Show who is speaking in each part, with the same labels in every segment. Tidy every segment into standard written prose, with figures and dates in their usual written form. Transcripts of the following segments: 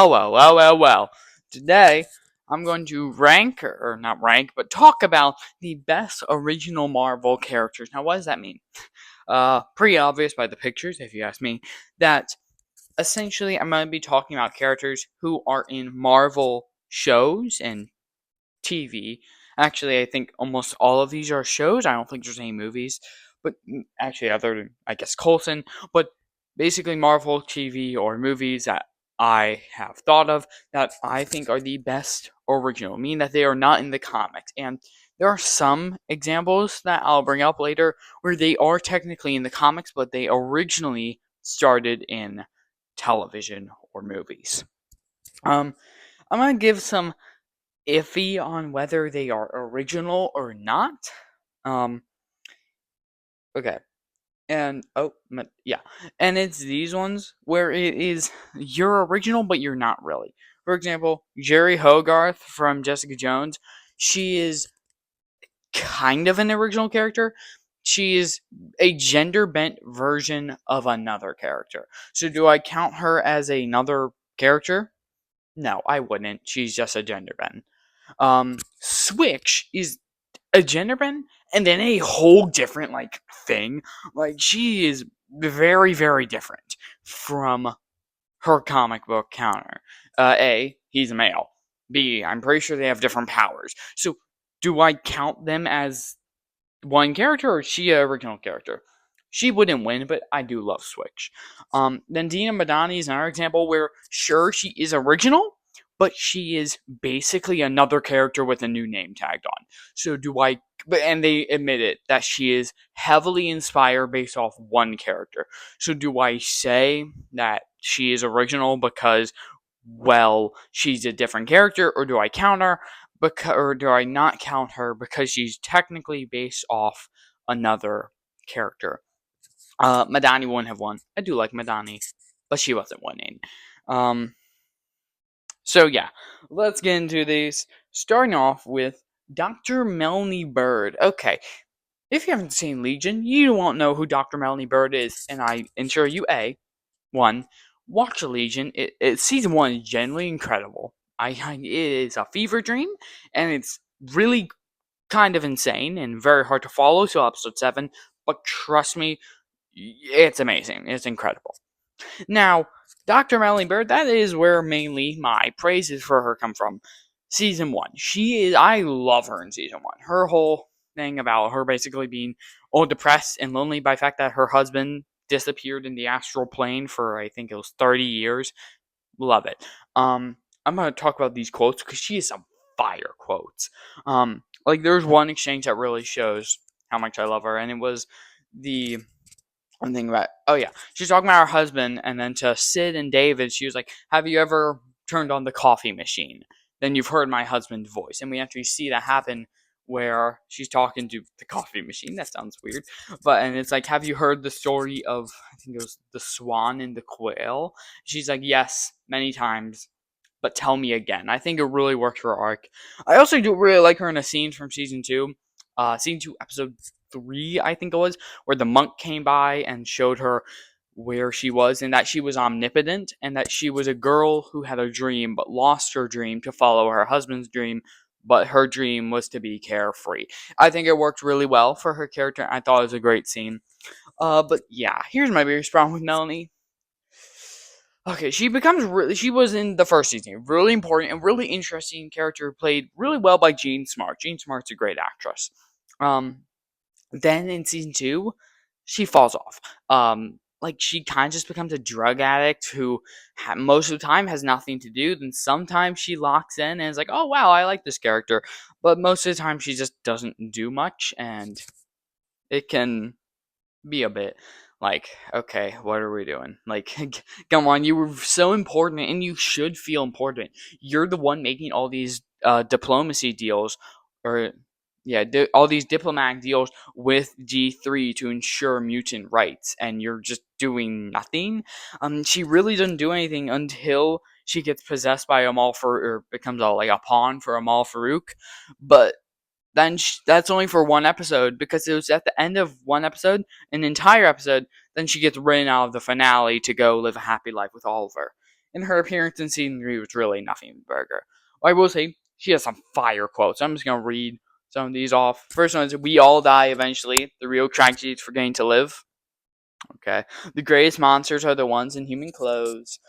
Speaker 1: Well. Today, I'm going to rank, or not rank, but talk about the best original Marvel characters. Now, what does that mean? Pretty obvious by the pictures, if you ask me, that essentially I'm going to be talking about characters who are in Marvel shows and TV. Actually, I think almost all of these are shows. I don't think there's any movies, but actually, other than I guess Coulson, but basically Marvel TV or movies that I have thought of that I think are the best original, meaning that they are not in the comics. And there are some examples that I'll bring up later where they are technically in the comics, but they originally started in television or movies. I'm gonna give some iffy on whether they are original or not. Um, okay. And yeah, and it's these ones where it is you're original, but you're not really. For example, Jerry Hogarth from Jessica Jones. She is kind of an original character. She is a gender bent version of another character. So do I count her as another character? No, I wouldn't. She's just a gender bent. Switch is a gender bend and then a whole different thing. Like she is very very different from her comic book counter. A, he's a male. B, I'm pretty sure they have different powers. So do I count them as one character or is she an original character? She wouldn't win, but I do love Switch. Then Dina Madani is another example where, sure, she is original, but she is basically another character with a new name tagged on. So do I? And they admit it that she is heavily inspired based off one character. So do I say that she is original because, well, she's a different character, or do I count her? Or do I not count her because she's technically based off another character? Madani wouldn't have won. I do like Madani, but she wasn't winning. So yeah, let's get into these. Starting off with Dr. Melanie Bird. Okay, if you haven't seen Legion, you won't know who Dr. Melanie Bird is, and I ensure you one, watch Legion. Season one is genuinely incredible. It is a fever dream, and it's really kind of insane and very hard to follow till episode 7. But trust me, it's amazing. It's incredible. Now, Dr. Melanie Bird, that is where mainly my praises for her come from. Season 1. I love her in season 1. Her whole thing about her basically being all depressed and lonely by the fact that her husband disappeared in the astral plane for, I think it was 30 years. Love it. I'm going to talk about these quotes because she has some fire quotes. There's one exchange that really shows how much I love her, and it was the I'm thinking about, oh yeah, she's talking about her husband, and then to Sid and David, she was like, "Have you ever turned on the coffee machine? Then you've heard my husband's voice." And we actually see that happen where she's talking to the coffee machine. That sounds weird, and it's like, "Have you heard the story of I think it was the swan and the quail?" She's like, "Yes, many times." But tell me again. I think it really worked for her arc. I also do really like her in a scene from season 2. Season 2, episode 3, I think it was, where the monk came by and showed her where she was and that she was omnipotent and that she was a girl who had a dream but lost her dream to follow her husband's dream, but her dream was to be carefree. I think it worked really well for her character. I thought it was a great scene. But yeah, here's my biggest problem with Melanie. Okay, she was in the first season, really important and really interesting character, played really well by Jean Smart. Jean Smart's a great actress. Um, then in season 2, she falls off. She kind of just becomes a drug addict who most of the time has nothing to do. Then sometimes she locks in and is like, "Oh wow, I like this character," but most of the time she just doesn't do much, and it can be a bit like, okay, what are we doing? Like, come on, you were so important and you should feel important. You're the one making all these diplomacy deals, or yeah, all these diplomatic deals with G3 to ensure mutant rights, and you're just doing nothing. She really doesn't do anything until she gets possessed by Amal Farouk, or becomes a pawn for Amal Farouk. But then that's only for one episode because it was at the end of one episode, an entire episode. Then she gets written out of the finale to go live a happy life with Oliver. and her appearance in season 3 was really nothing but burger. I will say she has some fire quotes. I'm just gonna read some of these off. First one is, "We all die eventually. The real tragedy is forgetting to live." Okay. "The greatest monsters are the ones in human clothes."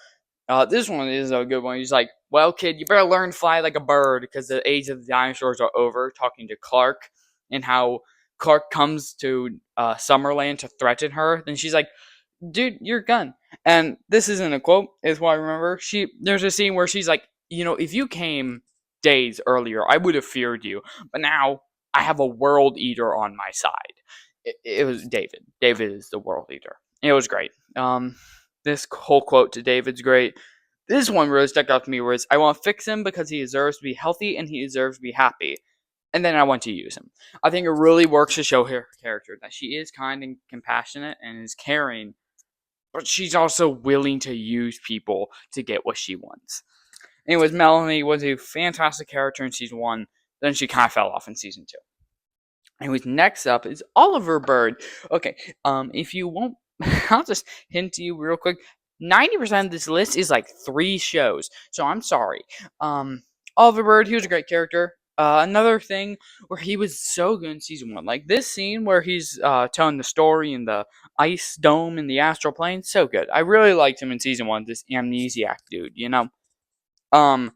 Speaker 1: This one is a good one. He's like, "Well, kid, you better learn to fly like a bird because the age of the dinosaurs are over." Talking to Clark and how Clark comes to Summerland to threaten her. Then she's like, "Dude, you're gone." And this isn't a quote, is what I remember. There's a scene where she's like, "If you came days earlier, I would have feared you, but now I have a world eater on my side." It was David. David is the world eater. It was great. This whole quote to David's great. This one really stuck out to me, where it's, "I want to fix him because he deserves to be healthy and he deserves to be happy. And then I want to use him." I think it really works to show her character that she is kind and compassionate and is caring, but she's also willing to use people to get what she wants. Anyways, Melanie was a fantastic character in season 1. Then she kind of fell off in season 2. Anyways, next up is Oliver Bird. Okay, if you won't, I'll just hint to you real quick. 90% of this list is like 3 shows, so I'm sorry. Oliver Bird, he was a great character. Another thing where he was so good in season 1, like this scene where he's telling the story in the ice dome in the astral plane, so good. I really liked him in season 1. This amnesiac dude. Um,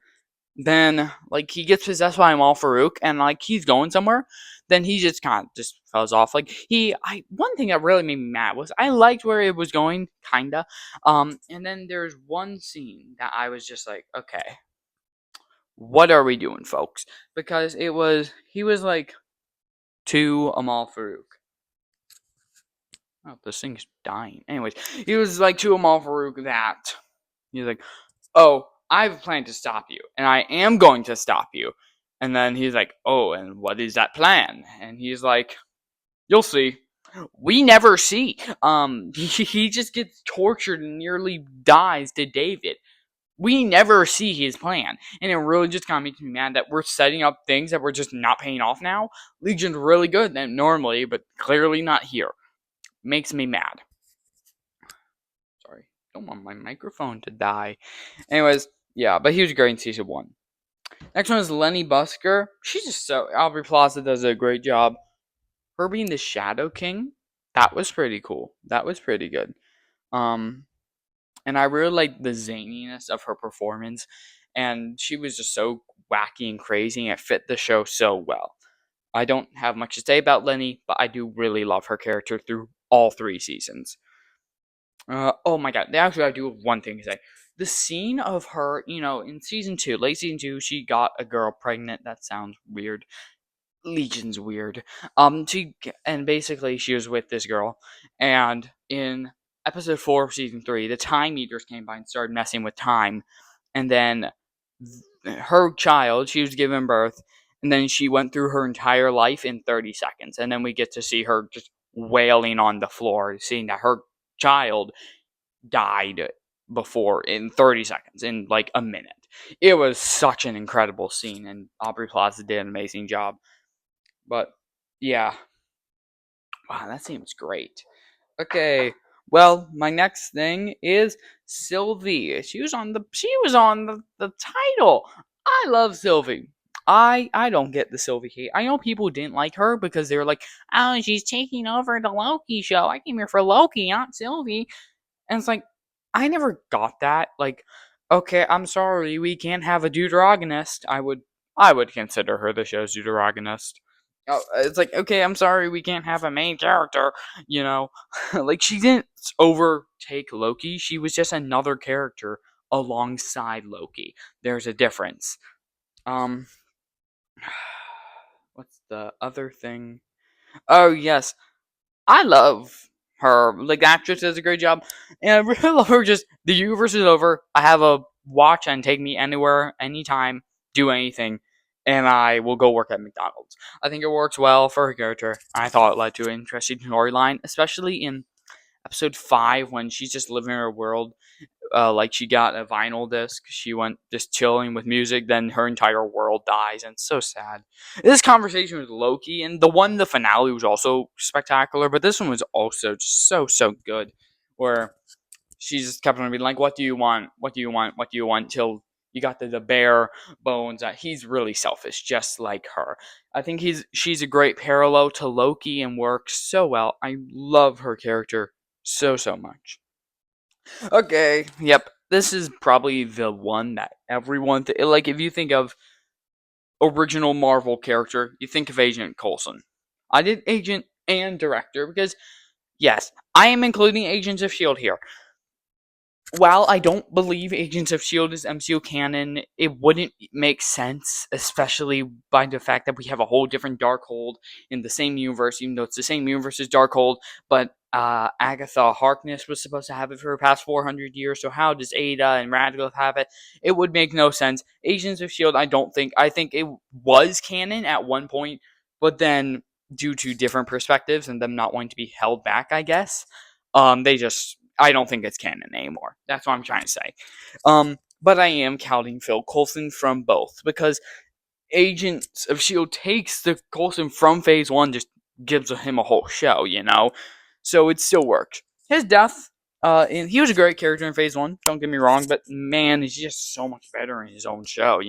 Speaker 1: then like he gets possessed by Amal Farouk, and like he's going somewhere. Then he just kind of just falls off. Like one thing that really made me mad was I liked where it was going, kinda. And then there's one scene that I was just like, okay, what are we doing, folks? Because he was like to Amal Farouk. Oh, this thing's dying. Anyways, he was like to Amal Farouk that he's like, "Oh, I have a plan to stop you, and I am going to stop you." And then he's like, "Oh, and what is that plan?" And he's like, "You'll see." We never see. He just gets tortured and nearly dies to David. We never see his plan, and it really just kind of makes me mad that we're setting up things that we're just not paying off now. Legion's really good than normally, but clearly not here. Makes me mad. Sorry, don't want my microphone to die. Anyways, yeah, but he was great in season 1. Next one is Lenny Busker. She's just so Aubrey Plaza does a great job. Her being the Shadow King, that was pretty cool. That was pretty good. And I really liked the zaniness of her performance, and she was just so wacky and crazy, and it fit the show so well. I don't have much to say about Lenny, but I do really love her character through all 3 seasons. Oh my god, actually, I do have one thing to say. The scene of her, in season 2, late season 2, she got a girl pregnant. That sounds weird. Legion's weird. And basically she was with this girl, and in episode 4 of season 3, the Time Eaters came by and started messing with time, and then her child, she was given birth, and then she went through her entire life in 30 seconds, and then we get to see her just wailing on the floor, seeing that her child died before in 30 seconds, in like a minute. It was such an incredible scene, and Aubrey Plaza did an amazing job. But yeah, wow, that seems great. Okay, well, my next thing is Sylvie. She was on the title. I love Sylvie. I don't get the Sylvie hate. I know people didn't like her because they were like, "Oh, she's taking over the Loki show. I came here for Loki, not Sylvie." And it's like, I never got that. Like, okay, I'm sorry, we can't have a deuteragonist. I would consider her the show's deuteragonist. Oh, it's like, okay, I'm sorry, we can't have a main character. You know, like she didn't overtake Loki. She was just another character alongside Loki. There's a difference. Um, what's the other thing? Oh yes, I love her. Like the actress does a great job, and I really love her. Just the universe is over. I have a watch and take me anywhere, anytime, do anything, and I will go work at McDonald's. I think it works well for her character. I thought it led to an interesting storyline, especially in episode 5 when she's just living in her world. Like she got a vinyl disc, she went just chilling with music, then her entire world dies, and it's so sad. This conversation with Loki, and the finale was also spectacular, but this one was also just so good, where she just kept on being like, "What do you want? What do you want? What do you want?" Till you got to the bare bones that he's really selfish, just like her. I think she's a great parallel to Loki and works so well. I love her character so much. Okay, yep. This is probably the one that everyone like. If you think of original Marvel character, you think of Agent Coulson. I did agent and director because yes, I am including Agents of Shield here. While I don't believe Agents of S.H.I.E.L.D. is MCU canon, it wouldn't make sense, especially by the fact that we have a whole different Darkhold in the same universe, even though it's the same universe as Darkhold, but Agatha Harkness was supposed to have it for the past 400 years, so how does Ada and Radcliffe have it? It would make no sense. Agents of S.H.I.E.L.D., I think it was canon at one point, but then due to different perspectives and them not wanting to be held back, I guess, I don't think it's canon anymore. That's what I'm trying to say. But I am counting Phil Coulson from both because Agents of S.H.I.E.L.D. takes the Coulson from Phase 1, just gives him a whole show, So it still works. His death, and he was a great character in Phase 1, don't get me wrong, but man, he's just so much better in his own show.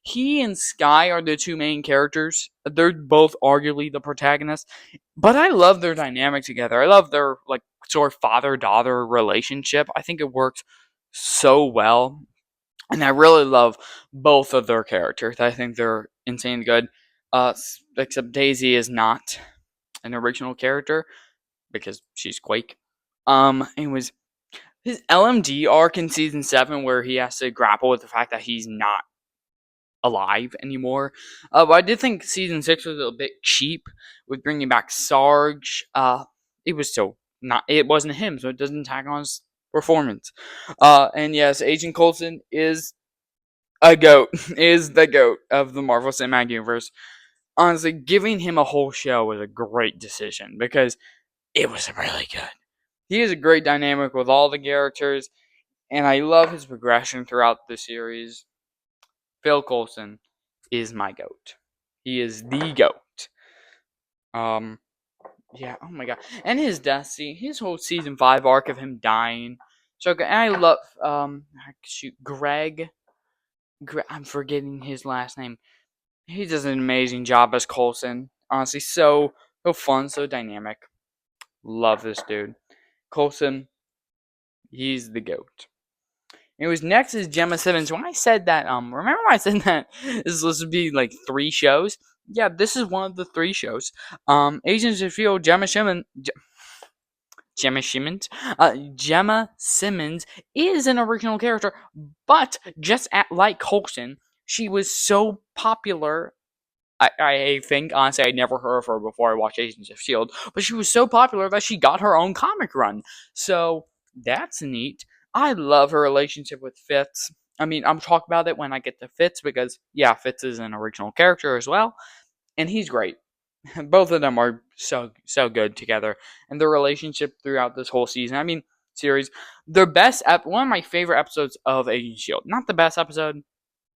Speaker 1: He and Skye are the two main characters. They're both arguably the protagonists, but I love their dynamic together. I love their sort of father-daughter relationship. I think it works so well, and I really love both of their characters. I think they're insanely good. Except Daisy is not an original character because she's Quake. It was his LMD arc in season 7 where he has to grapple with the fact that he's not alive anymore. But I did think season 6 was a bit cheap with bringing back Sarge. It was still not. It wasn't him, so it doesn't tag on his performance. And yes, Agent Coulson is a goat. Is the goat of the Marvel Cinematic Universe. Honestly, giving him a whole show was a great decision because it was really good. He has a great dynamic with all the characters, and I love his progression throughout the series. Phil Coulson is my goat. He is the goat. Yeah. Oh my god. And his death scene, his whole season 5 arc of him dying. So good. And I love Greg. I'm forgetting his last name. He does an amazing job as Coulson. Honestly, so fun, so dynamic. Love this dude. Coulson, he's the goat. Anyways, next is Gemma Simmons. When I said that, remember when I said that this was supposed to be like 3 shows? Yeah, this is one of the 3 shows. Agents of S.H.I.E.L.D. Gemma Simmons is an original character, but just like Coulson, she was so popular. I think, honestly, I'd never heard of her before I watched Agents of S.H.I.E.L.D., but she was so popular that she got her own comic run. So, that's neat. I love her relationship with Fitz. I mean, I'm talking about it when I get to Fitz because, yeah, Fitz is an original character as well, and he's great. Both of them are so good together, and their relationship throughout this whole season. I mean, series. Their best one of my favorite episodes of Agent of S.H.I.E.L.D. Not the best episode,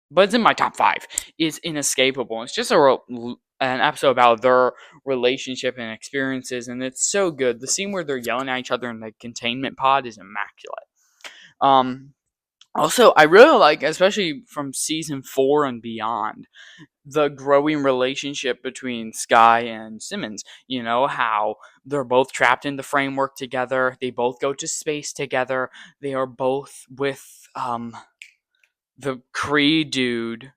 Speaker 1: but it's in my top 5. Is Inescapable. It's just an episode about their relationship and experiences, and it's so good. The scene where they're yelling at each other in the containment pod is immaculate. Also, I really like, especially from season 4 and beyond, the growing relationship between Skye and Simmons. You know, how they're both trapped in the framework together. They both go to space together. They are both with the Kree dude.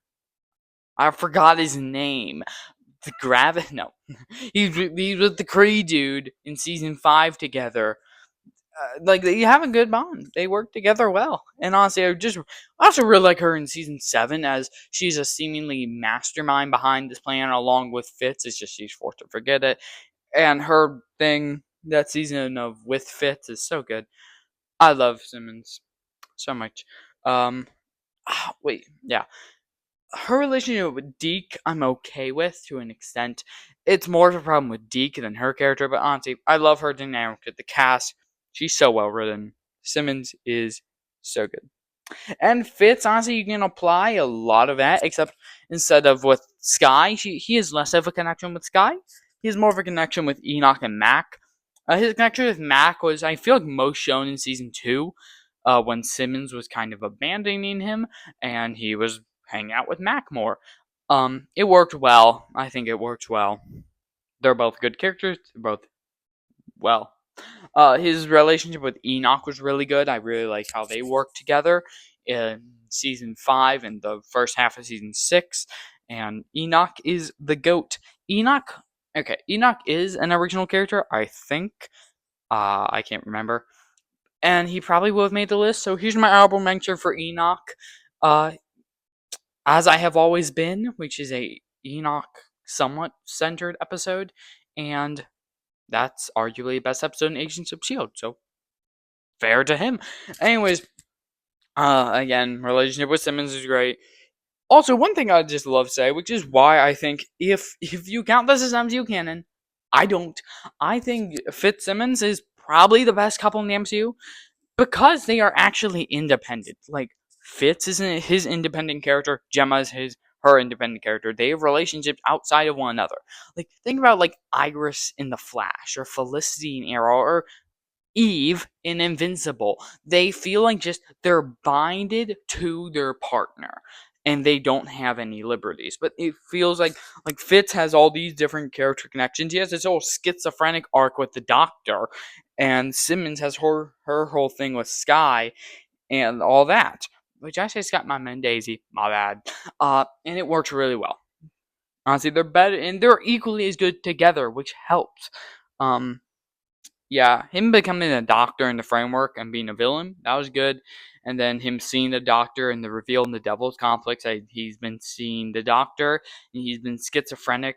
Speaker 1: I forgot his name. The No. he's with the Kree dude in season 5 together. They have a good bond. They work together well. And honestly, I also really like her in season 7 as she's a seemingly mastermind behind this plan along with Fitz. It's just she's forced to forget it. And her thing that season of with Fitz is so good. I love Simmons so much. Wait, yeah. Her relationship with Deke, I'm okay with to an extent. It's more of a problem with Deke than her character, but honestly, I love her dynamic with the cast. She's so well written. Simmons is so good. And Fitz, honestly, you can apply a lot of that, except instead of with Skye, he has less of a connection with Skye. He has more of a connection with Enoch and Mac. His connection with Mac was, I feel like, most shown in season 2, when Simmons was kind of abandoning him and he was hanging out with Mac more. It worked well. I think it worked well. They're both good characters. They're both well. His relationship with Enoch was really good. I really like how they worked together in season 5 and the first half of season 6. And Enoch is the GOAT. Enoch is an original character, I think. I can't remember. And he probably would have made the list, so here's my honorable mention for Enoch. Uh, as I Have Always Been, which is a Enoch somewhat centered episode, and that's arguably the best episode in Agents of S.H.I.E.L.D., so fair to him. Anyways, again, relationship with Simmons is great. Also, one thing I'd just love to say, which is why I think if you count this as MCU canon, I don't. I think Fitzsimmons is probably the best couple in the MCU because they are actually independent. Like, Fitz isn't his independent character, Gemma is her independent character. They have relationships outside of one another. Like, think about like Iris in The Flash, or Felicity in Arrow, or Eve in Invincible. They feel like just they're binded to their partner and they don't have any liberties. But it feels like Fitz has all these different character connections. He has this whole schizophrenic arc with the Doctor, and Simmons has her whole thing with Sky and all that. Which I say Scott my man Daisy, my bad. And it works really well. Honestly, they're better and they're equally as good together, which helps. Um, yeah, him becoming a doctor in the framework and being a villain, that was good. And then him seeing the doctor and the reveal in the Devil's Complex, he's been seeing the doctor and he's been schizophrenic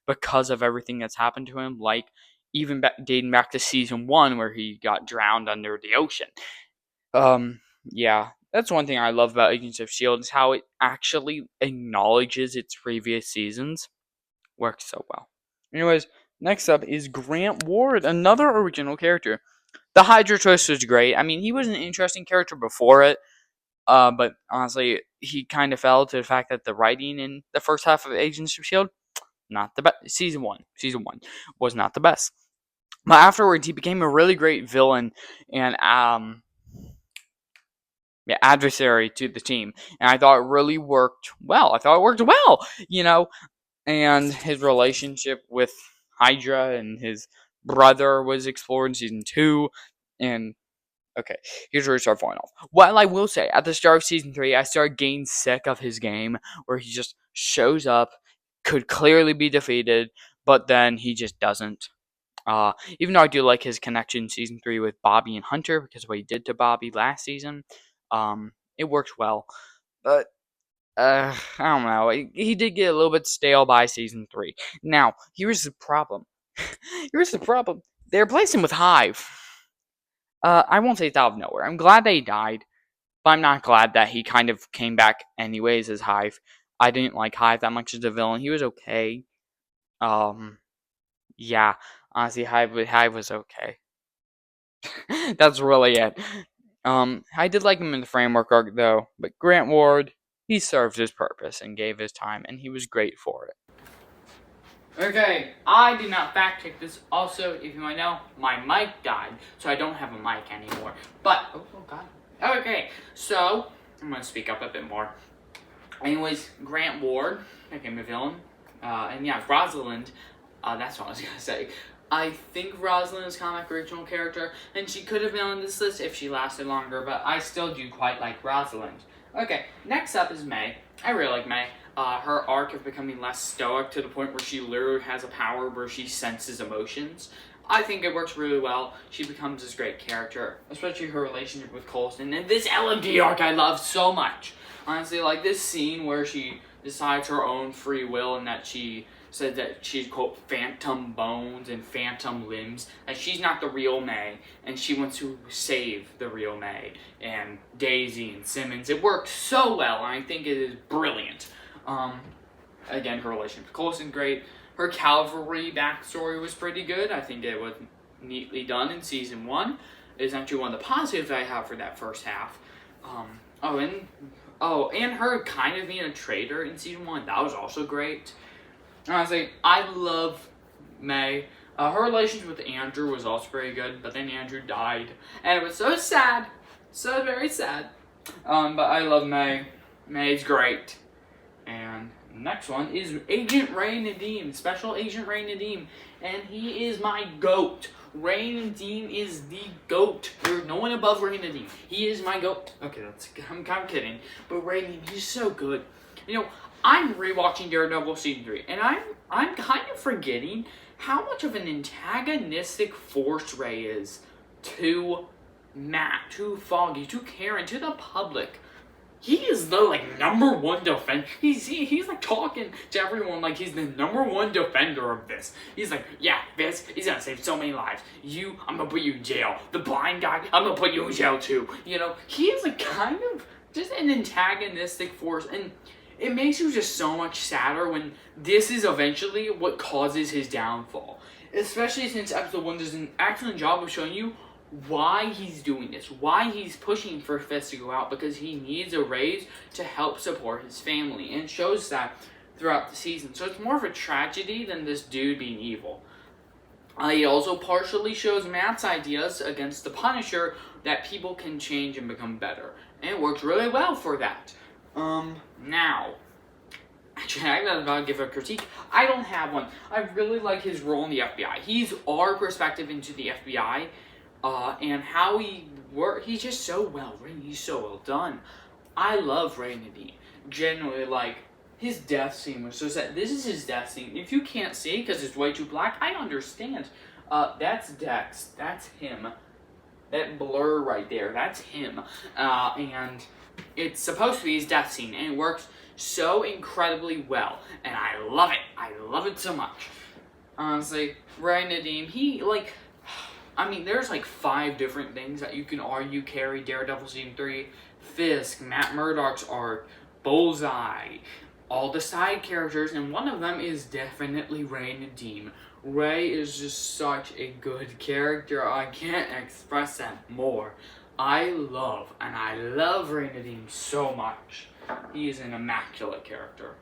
Speaker 1: because of everything that's happened to him, like even dating back to season 1 where he got drowned under the ocean. Yeah, that's one thing I love about Agents of S.H.I.E.L.D. is how it actually acknowledges its previous seasons. Works so well. Anyways, next up is Grant Ward, another original character. The Hydra choice was great. I mean, he was an interesting character before it, but honestly, he kind of fell to the fact that the writing in the first half of Agents of S.H.I.E.L.D., not the best. Season 1 was not the best. But afterwards, he became a really great villain and adversary to the team, and I thought it really worked well. And his relationship with Hydra and his brother was explored in season 2. And okay, here's where we start falling off. Well, I will say, at the start of season 3, I started getting sick of his game, where he just shows up, could clearly be defeated, but then he just doesn't. Even though I do like his connection in season 3 with Bobby and Hunter, because of what he did to Bobby last season, it worked well. But I don't know. He did get a little bit stale by season 3. Now, here's the problem. They replaced him with Hive. I won't say it's out of nowhere. I'm glad that he died, but I'm not glad that he kind of came back anyways as Hive. I didn't like Hive that much as a villain. He was okay. Yeah. Honestly, Hive was okay. That's really it. I did like him in the framework arc though, but Grant Ward, he served his purpose and gave his time, and he was great for it. Okay, I did not fact check this. Also, if you might know, my mic died, so I don't have a mic anymore. But, oh god. Okay, so, I'm going to speak up a bit more. Anyways, Grant Ward became a villain. And yeah, Rosalind, that's what I was going to say. I think Rosalind is comic original character, and she could have been on this list if she lasted longer, but I still do quite like Rosalind. Okay, next up is May. I really like May. Her arc of becoming less stoic to the point where she literally has a power where she senses emotions. I think it works really well. She becomes this great character, especially her relationship with Coulson. And this LMD arc I love so much. Honestly, like this scene where she decides her own free will and that she said that she's, quote, phantom bones and phantom limbs, that she's not the real May, and she wants to save the real May, and Daisy and Simmons. It works so well, and I think it is brilliant. Again, her relationship with Coulson, great. Her Calvary backstory was pretty good. I think it was neatly done in season 1. It's actually one of the positives I have for that first half. And her kind of being a traitor in season 1, that was also great. Honestly, I love May. Her relationship with Andrew was also very good, but then Andrew died, and it was so sad, so very sad. But I love May. May's great. And next one is Agent Ray Nadeem, Special Agent Ray Nadeem, and he is my GOAT. Ray Nadeem is the GOAT. There's no one above Ray Nadeem. He is my GOAT. Okay, I'm kind of kidding, but Ray Nadeem, he's so good. You know, I'm rewatching Daredevil season 3, and I'm kind of forgetting how much of an antagonistic force Ray is to Matt, to Foggy, to Karen, to the public. He is the number one defender. He's like talking to everyone like he's the number one defender of this. He's like, yeah, this, he's gonna save so many lives. I'm gonna put you in jail. The blind guy, I'm gonna put you in jail too. You know, he is like kind of just an antagonistic force, and it makes you just so much sadder when this is eventually what causes his downfall. Especially since episode 1 does an excellent job of showing you why he's doing this, why he's pushing for Fisk to go out, because he needs a raise to help support his family, and it shows that throughout the season. So it's more of a tragedy than this dude being evil. It also partially shows Matt's ideas against the Punisher that people can change and become better, and it works really well for that. Now, actually, I'm not about to give a critique. I don't have one. I really like his role in the FBI. He's our perspective into the FBI. And how he works, he's just so well written, he's so well done. I love Ray Nadeem. Genuinely, his death scene was so sad. This is his death scene. If you can't see because it's way too black, I understand. That's Dex. That's him. That blur right there, that's him. And it's supposed to be his death scene, and it works so incredibly well. And I love it. I love it so much. Honestly, Ray Nadeem, there's 5 different things that you can argue carry Daredevil Season 3. Fisk, Matt Murdock's arc, Bullseye, all the side characters, and one of them is definitely Ray Nadeem. Ray is just such a good character. I can't express that more. I love Ray Nadeem so much. He is an immaculate character.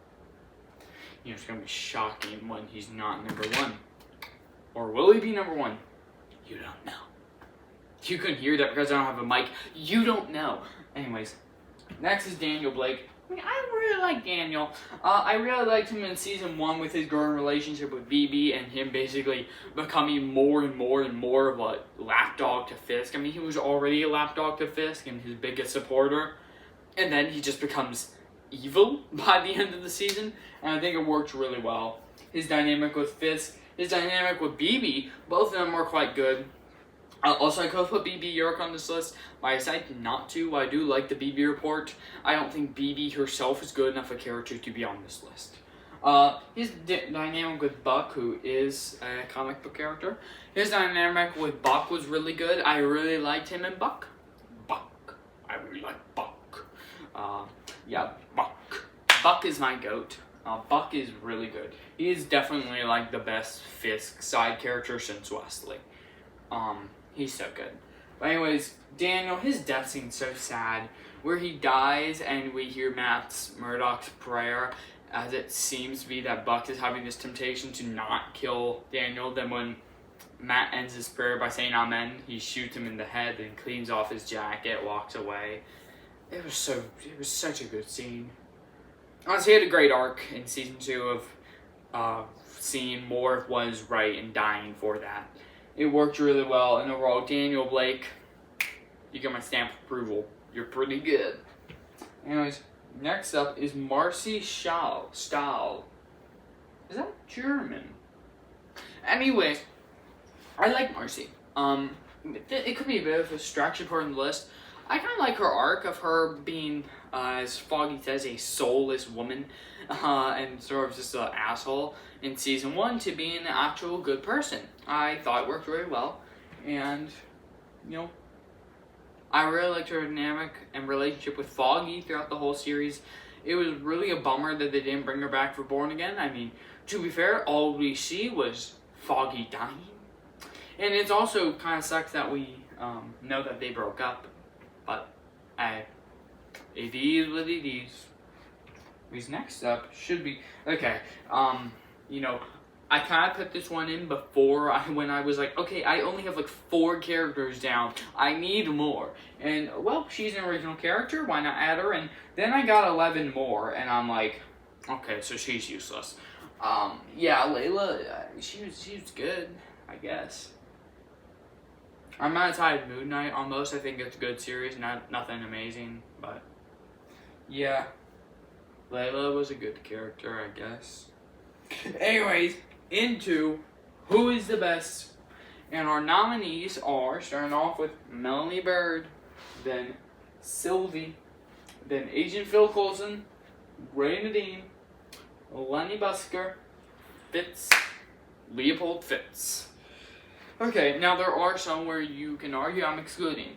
Speaker 1: You know, it's going to be shocking when he's not number 1. Or will he be number 1? You don't know. You couldn't hear that because I don't have a mic. You don't know. Anyways, next is Daniel Blake. I really like Daniel. I really liked him in season 1 with his growing relationship with BB and him basically becoming more and more and more of a lapdog to Fisk. He was already a lapdog to Fisk and his biggest supporter. And then he just becomes evil by the end of the season. And I think it worked really well. His dynamic with Fisk, his dynamic with BB, both of them were quite good. Also, I could put BB York on this list, but I decided not to. I do like the BB report. I don't think BB herself is good enough a character to be on this list. His dynamic with Buck, who is a comic book character, his dynamic with Buck was really good. I really liked him in Buck. I really like Buck. Buck. Buck is my GOAT. Buck is really good. He is definitely the best Fisk side character since Wesley. He's so good. But anyways, Daniel, his death scene's so sad, where he dies and we hear Murdock's prayer, as it seems to be that Buck is having this temptation to not kill Daniel. Then when Matt ends his prayer by saying amen, he shoots him in the head and cleans off his jacket, walks away. It was such a good scene. Honestly, he had a great arc in season 2 of seeing more of what is right and dying for that. It worked really well, and overall, Daniel Blake, you get my stamp of approval. You're pretty good. Anyways, next up is Marcy Stahl. Is that German? Anyways, I like Marcy. It could be a bit of a distraction part on the list. I kind of like her arc of her being, as Foggy says, a soulless woman, and sort of just an asshole in season 1 to being an actual good person. I thought it worked very well, and, I really liked her dynamic and relationship with Foggy throughout the whole series. It was really a bummer that they didn't bring her back for Born Again. To be fair, all we see was Foggy dying. And it's also kind of sucks that we know that they broke up. But, it is what it is. Because next up should be, okay, I I kind of put this one in before when I was like, okay, I only have like 4 characters down. I need more. And, well, she's an original character. Why not add her? And then I got 11 more, and I'm like, okay, so she's useless. Yeah, Layla, she was good, I guess. I'm outside Moon Knight almost. I think it's a good series, nothing amazing, but yeah, Layla was a good character, I guess. Anyways, into who is the best, and our nominees are, starting off with Melanie Bird, then Sylvie, then Agent Phil Coulson, Ray Nadeem, Lenny Busker, Fitz, Leopold Fitz. Okay, now there are some where you can argue I'm excluding.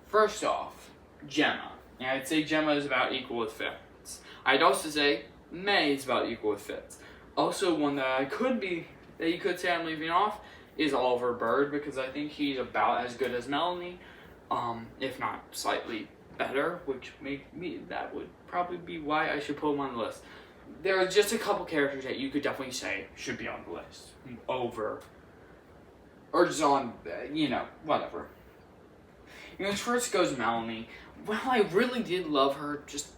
Speaker 1: First off, Gemma. And I'd say Gemma is about equal with Fitz. I'd also say May is about equal with Fitz. Also, one that you could say I'm leaving off is Oliver Bird, because I think he's about as good as Melanie, if not slightly better, which that would probably be why I should put him on the list. There are just a couple characters that you could definitely say should be on the list over, or just on, whatever. First goes Melanie. Well, I really did love her just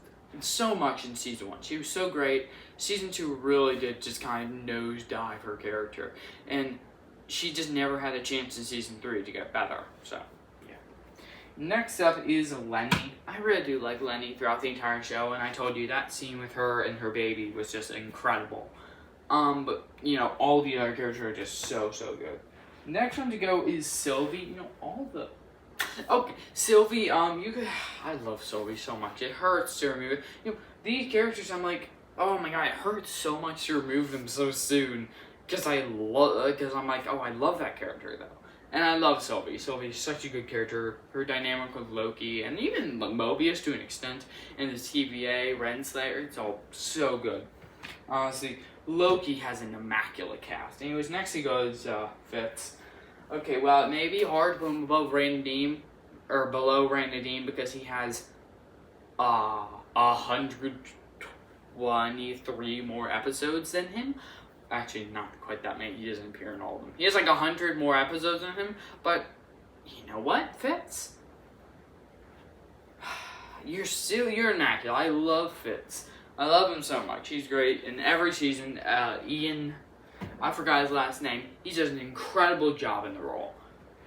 Speaker 1: so much in season 1. She was so great. Season 2 really did just kind of nosedive her character, and she just never had a chance in season 3 to get better. So, yeah. Next up is Lenny. I really do like Lenny throughout the entire show, and I told you that scene with her and her baby was just incredible. But all the other characters are just so good. Next one to go is Sylvie. Okay, Sylvie, I love Sylvie so much. It hurts to remove it. These characters, I'm like, oh my god, it hurts so much to remove them so soon. Because I'm like, oh, I love that character, though. And I love Sylvie. Sylvie's such a good character. Her dynamic with Loki, and even Mobius to an extent, and the TVA, Renslayer, it's all so good. Honestly, Loki has an immaculate cast. Anyways, next he goes, Fitz. Okay, well, it may be hard to put him above Ray Nadeem, or below Ray Nadeem, because he has 123 more episodes than him. Actually, not quite that many. He doesn't appear in all of them. He has like 100 more episodes than him, but you know what, Fitz? You're immaculate. I love Fitz. I love him so much. He's great in every season. Ian, I forgot his last name. He does an incredible job in the role.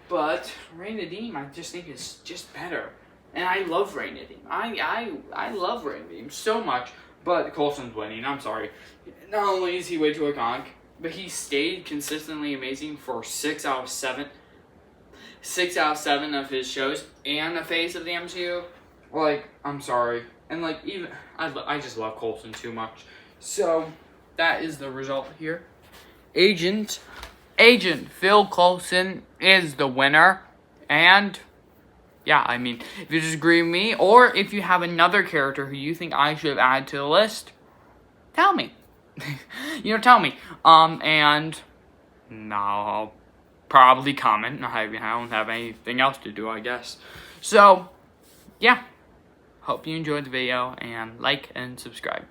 Speaker 1: But Ray Nadeem, I just think is just better. And I love Ray Nadeem. I love Ray Nadeem so much. But Coulson's winning. I'm sorry. Not only is he way too iconic, but he stayed consistently amazing for 6 out of 7. 6 out of 7 of his shows, and the face of the MCU. Like, I'm sorry. And like, even I just love Coulson too much. So that is the result here. Agent Phil Coulson is the winner, and yeah, I mean, if you disagree with me, or if you have another character who you think I should add to the list, tell me. Tell me. And now I'll probably comment. I don't have anything else to do, I guess. So, yeah. Hope you enjoyed the video, and like and subscribe.